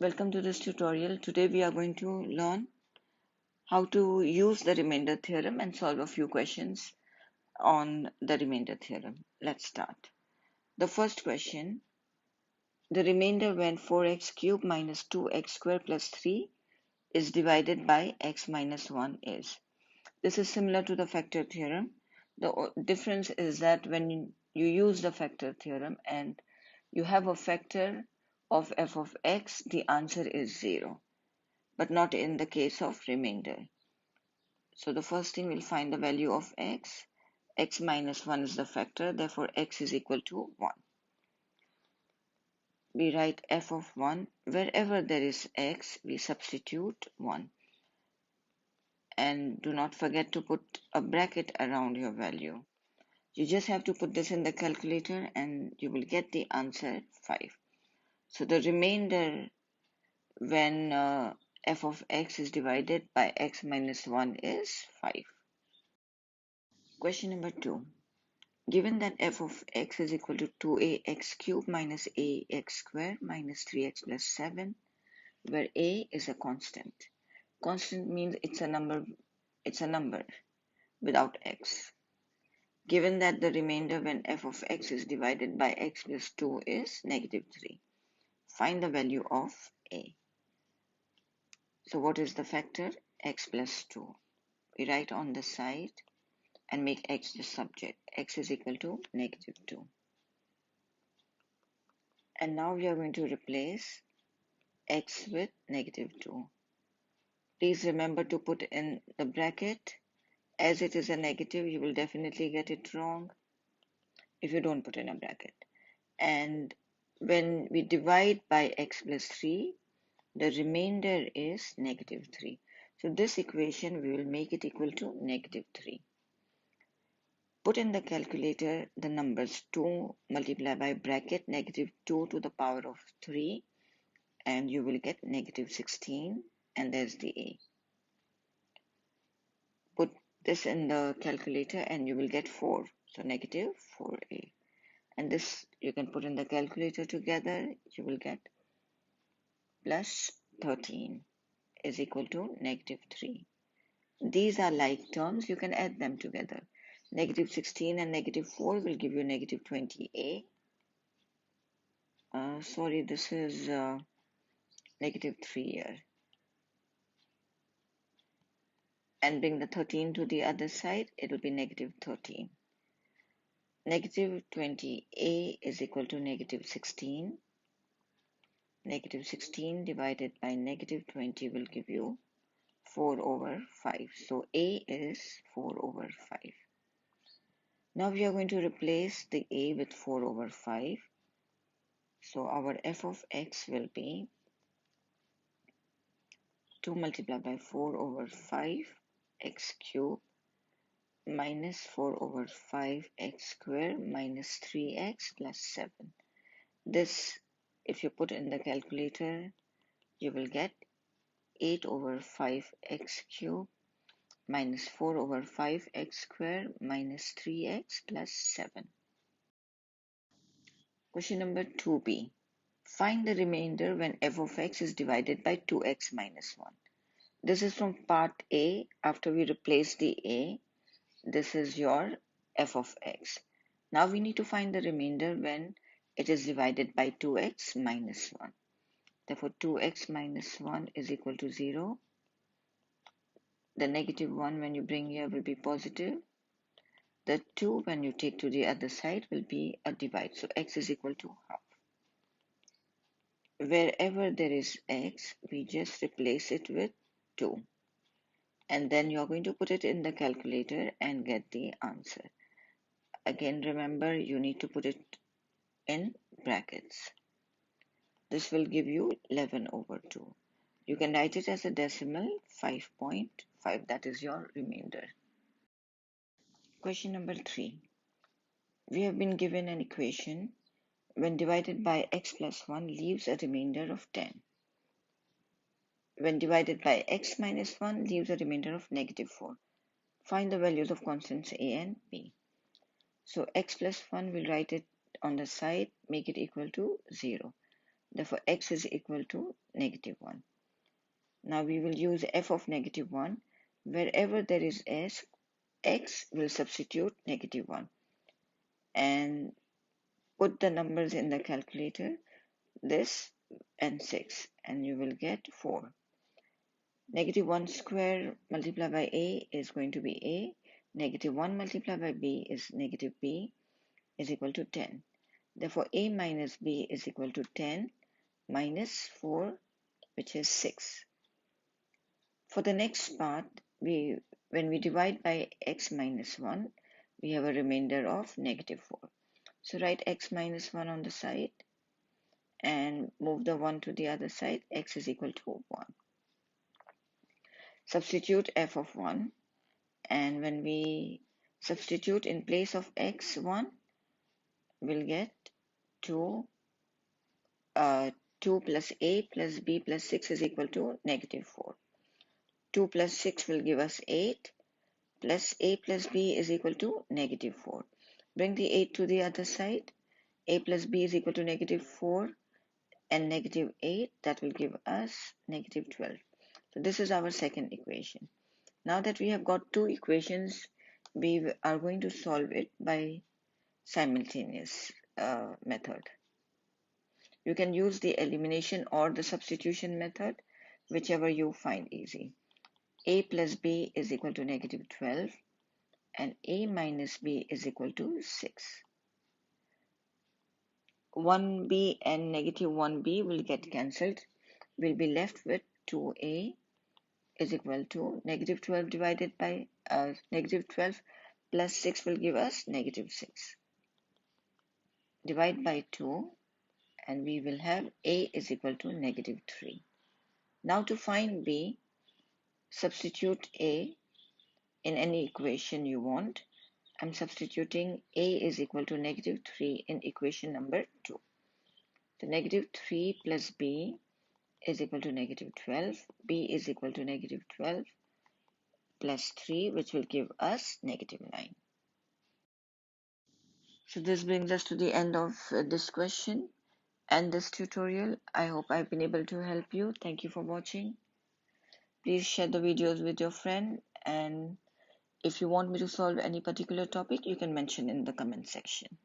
Welcome to this tutorial. Today we are going to learn how to use the remainder theorem and solve a few questions on the remainder theorem. Let's start. The first question, the remainder when 4x cubed minus 2x squared plus 3 is divided by x minus 1 is. This is similar to the factor theorem. The difference is that when you use the factor theorem and you have a factor of f of x, the answer is 0. But not in the case of remainder. So the first thing, we'll find the value of x. X minus 1 is the factor, therefore x is equal to 1. We write f of 1. Wherever there is x, we substitute 1. And do not forget to put a bracket around your value. You just have to put this in the calculator and you will get the answer 5. So the remainder when f of x is divided by x minus 1 is 5. Question number 2. Given that f of x is equal to 2ax cubed minus ax squared minus 3x plus 7, where a is a constant. Constant means it's a number without x. Given that the remainder when f of x is divided by x plus 2 is negative 3. Find the value of a. So what is the factor? X plus 2. We write on the side and make x the subject. X is equal to negative 2. And now we are going to replace x with negative 2. Please remember to put in the bracket. As it is a negative, you will definitely get it wrong if you don't put in a bracket. And when we divide by x plus 3, the remainder is negative 3. So this equation, we will make it equal to negative 3. Put in the calculator the numbers 2 multiplied by bracket negative 2 to the power of 3 and you will get negative 16 and there's the a. Put this in the calculator and you will get 4. So negative 4a. And this you can put in the calculator together. You will get plus 13 is equal to negative 3. These are like terms. You can add them together. Negative 16 and negative 4 will give you negative 20a. Sorry, this is negative 3 here. And bring the 13 to the other side, it will be negative 13. Negative 20a is equal to negative 16. Negative 16 divided by negative 20 will give you 4 over 5. So a is 4 over 5. Now we are going to replace the a with 4 over 5. So our f of x will be 2 multiplied by 4 over 5 x cubed minus 4 over 5 x squared minus 3x plus 7. This, if you put in the calculator, you will get 8 over 5 x cubed minus 4 over 5 x squared minus 3x plus 7. Question number 2b. Find the remainder when f of x is divided by 2x minus 1. This is from part A. After we replace the a, this is your f of x. Now we need to find the remainder when it is divided by 2x minus 1. Therefore 2x minus 1 is equal to 0. The negative 1 when you bring here will be positive. The 2 when you take to the other side will be a divide. So x is equal to half. Wherever there is x, we just replace it with 2. And then you're going to put it in the calculator and get the answer. Again, remember, you need to put it in brackets. This will give you 11 over 2. You can write it as a decimal 5.5. That is your remainder. Question number 3. We have been given an equation when divided by x plus 1 leaves a remainder of 10. When divided by x minus 1 leaves a remainder of negative 4. Find the values of constants a and b. So x plus 1, we'll write it on the side, make it equal to 0. Therefore, x is equal to -1. Now we will use f of -1. Wherever there is x will substitute -1 and put the numbers in the calculator, this and 6, and you will get 4. -1 square multiplied by a is going to be a. -1 multiplied by b is -b is equal to 10. Therefore, a minus b is equal to 10 minus 4, which is 6. For the next part, when we divide by x minus 1, we have a remainder of -4. So write x minus 1 on the side and move the 1 to the other side. X is equal to 1. Substitute f of 1, and when we substitute in place of x1, we'll get 2 plus a plus b plus 6 is equal to -4. 2 plus 6 will give us 8, plus a plus b is equal to -4. Bring the 8 to the other side. A plus b is equal to -4 and -8. That will give us -12. So this is our second equation. Now that we have got two equations, we are going to solve it by simultaneous method. You can use the elimination or the substitution method, whichever you find easy. A plus b is equal to -12 and a minus b is equal to 6. 1b and -1b will get cancelled. We'll be left with 2a is equal to -12 divided by -12 plus 6 will give us -6. Divide by 2 and we will have a is equal to -3. Now to find b, substitute a in any equation you want. I'm substituting a is equal to -3 in equation number 2. So -3 plus b is equal to -12. b is equal to -12 plus 3, which will give us -9. So this brings us to the end of this question and this tutorial. I hope I've been able to help you. Thank you for watching. Please share the videos with your friend, and if you want me to solve any particular topic, you can mention in the comment section.